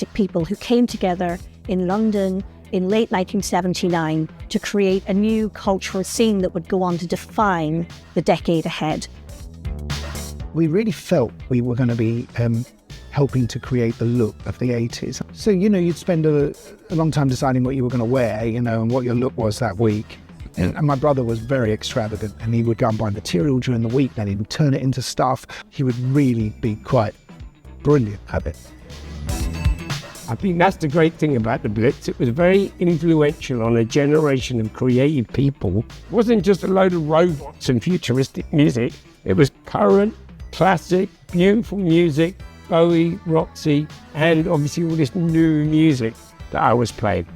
artistic people who came together in London in late 1979 to create a new cultural scene that would go on to define the decade ahead. We really felt we were going to be helping to create the look of the 80s. So, you'd spend a long time deciding what you were going to wear, and what your look was that week. And my brother was very extravagant, and he would go and buy material during the week, then he would turn it into stuff. He would really be quite brilliant at it. I think that's the great thing about the Blitz. It was very influential on a generation of creative people. It wasn't just a load of robots and futuristic music. It was current, classic, beautiful music, Bowie, Roxy, and obviously all this new music that I was playing.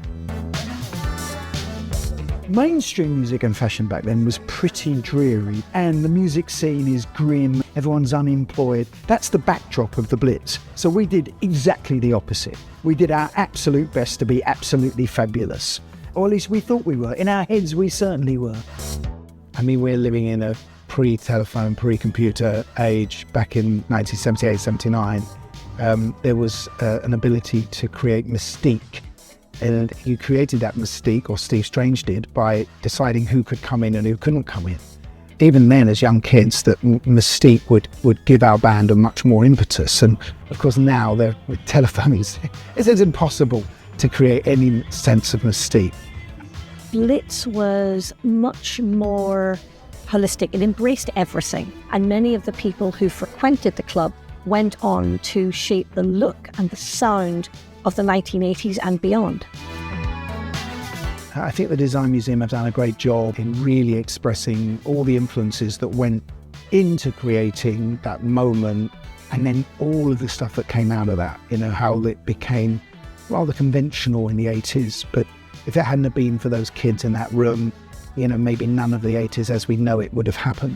Mainstream music and fashion back then was pretty dreary, and the music scene is grim, everyone's unemployed. That's the backdrop of the Blitz. So we did exactly the opposite. We did our absolute best to be absolutely fabulous. Or at least we thought we were. In our heads, we certainly were. I mean, we're living in a pre-telephone, pre-computer age back in 1978, 79. There was an ability to create mystique. And you created that mystique, or Steve Strange did, by deciding who could come in and who couldn't come in. Even then, as young kids, that mystique would give our band a much more impetus. And of course now, with telephones, it's impossible to create any sense of mystique. Blitz was much more holistic. It embraced everything. And many of the people who frequented the club went on to shape the look and the sound of the 1980s and beyond. I think the Design Museum have done a great job in really expressing all the influences that went into creating that moment, and then all of the stuff that came out of that, how it became rather conventional in the 80s. But if it hadn't have been for those kids in that room, maybe none of the 80s as we know it would have happened.